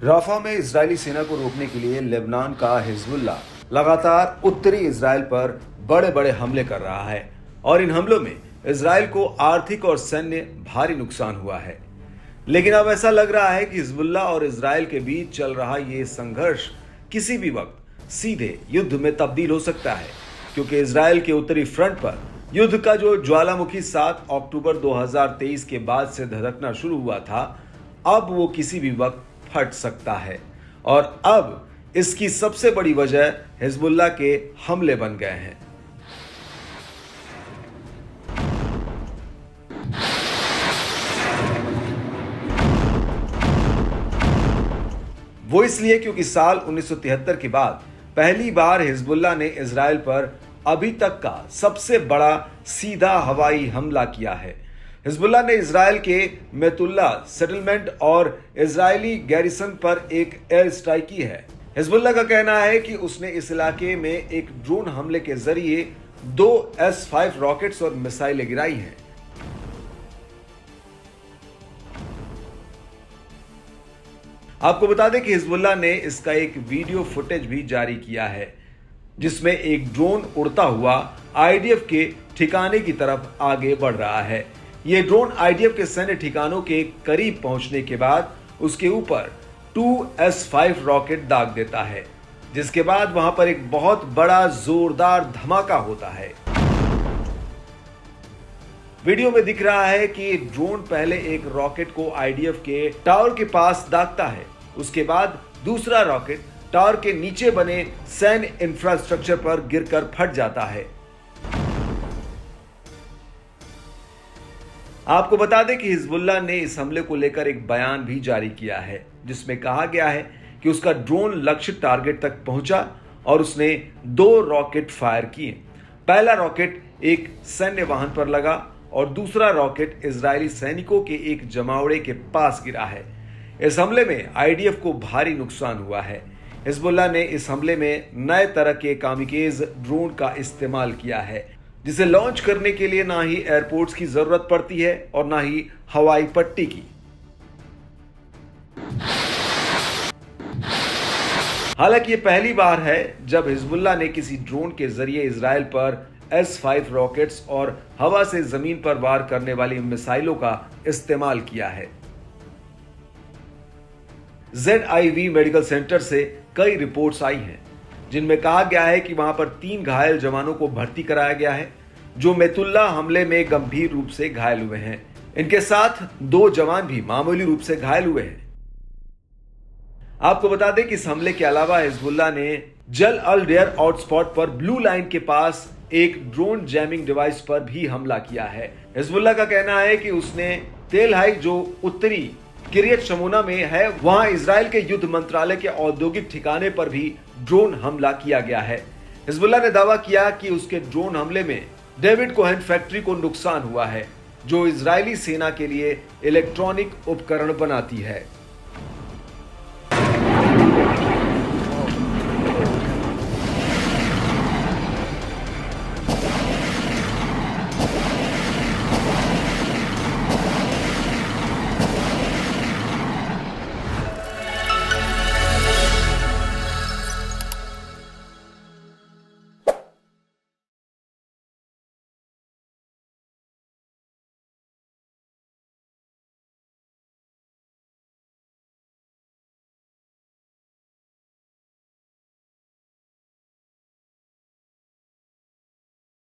Rafa में Israeli सेना को रोकने के लिए लेबनान का हिजबुल्ला लगातार उत्तरी इजराइल पर बड़े बड़े हमले कर रहा है और इन हमलों में इजराइल को आर्थिक और सैन्य भारी नुकसान हुआ है। लेकिन अब ऐसा लग रहा है कि हिजबुल्ला और इजराइल के बीच चल रहा ये संघर्ष किसी भी वक्त सीधे युद्ध में तब्दील हो सकता है, क्योंकि इजराइल के उत्तरी फ्रंट पर युद्ध का जो ज्वालामुखी 7 अक्टूबर 2023 के बाद से धधकना शुरू हुआ था, अब वो किसी भी वक्त फट सकता है। और अब इसकी सबसे बड़ी वजह हिजबुल्ला के हमले बन गए हैं। वो इसलिए क्योंकि साल 1973 के बाद पहली बार हिजबुल्ला ने इजराइल पर अभी तक का सबसे बड़ा सीधा हवाई हमला किया है। हिजबुल्ला ने इजराइल के मेतुल्ला सेटलमेंट और इजरायली गैरिसन पर एक एयर स्ट्राइक की है। हिजबुल्ला का कहना है कि उसने इस इलाके में एक ड्रोन हमले के जरिए 2 S-5 रॉकेट्स और मिसाइलें गिराई हैं। आपको बता दें कि हिजबुल्ला ने इसका एक वीडियो फुटेज भी जारी किया है, जिसमें एक ड्रोन उड़ता हुआ आईडीएफ के ठिकाने की तरफ आगे बढ़ रहा है। यह ड्रोन आईडीएफ के सैन्य ठिकानों के करीब पहुंचने के बाद उसके ऊपर 2 S-5 रॉकेट दाग देता है, जिसके बाद वहां पर एक बहुत बड़ा जोरदार धमाका होता है। वीडियो में दिख रहा है कि ड्रोन पहले एक रॉकेट को आईडीएफ के टावर के पास दागता है, उसके बाद दूसरा रॉकेट टावर के नीचे बने सैन्य इंफ्रास्ट्रक्चर पर गिरकर फट जाता है। आपको बता दें कि हिजबुल्ला ने इस हमले को लेकर एक बयान भी जारी किया है, जिसमें कहा गया है कि उसका ड्रोन लक्ष्य टारगेट तक पहुंचा और उसने 2 रॉकेट फायर किए। पहला रॉकेट एक सैन्य वाहन पर लगा और दूसरा रॉकेट इजरायली सैनिकों के एक जमावड़े के पास गिरा है। इस हमले में आईडीएफ को भारी नुकसान हुआ है। हिजबुल्ला ने इस हमले में नए तरह के कामिकेज ड्रोन का इस्तेमाल किया है, जिसे लॉन्च करने के लिए ना ही एयरपोर्ट्स की जरूरत पड़ती है और ना ही हवाई पट्टी की। हालांकि ये पहली बार है जब हिजबुल्ला ने किसी ड्रोन के जरिए इजराइल पर S-5 रॉकेट्स और हवा से जमीन पर वार करने वाली मिसाइलों का इस्तेमाल किया है। ZIV मेडिकल सेंटर से कई रिपोर्ट्स आई हैं, जिनमें कहा गया है कि वहां पर 3 घायल जवानों को भर्ती कराया गया है, जो मेतुल्ला हमले में गंभीर रूप से घायल हुए हैं। इनके साथ 2 जवान भी मामूली रूप से घायल हुए हैं। आपको बता दें कि इस हमले के अलावा हिजबुल्ला ने जल अल डेयर हॉटस्पॉट पर ब्लू लाइन के पास एक ड्रोन जैमिंग डिवाइस पर भी हमला किया है। हिजबुल्ला का कहना है कि उसने तेल हाई, जो उत्तरी किरियत शमोना में है, वहां इजराइल के युद्ध मंत्रालय के औद्योगिक ठिकाने पर भी ड्रोन हमला किया गया है। हिजबुल्ला ने दावा किया कि उसके ड्रोन हमले में डेविड कोहेन फैक्ट्री को नुकसान हुआ है, जो इजरायली सेना के लिए इलेक्ट्रॉनिक उपकरण बनाती है।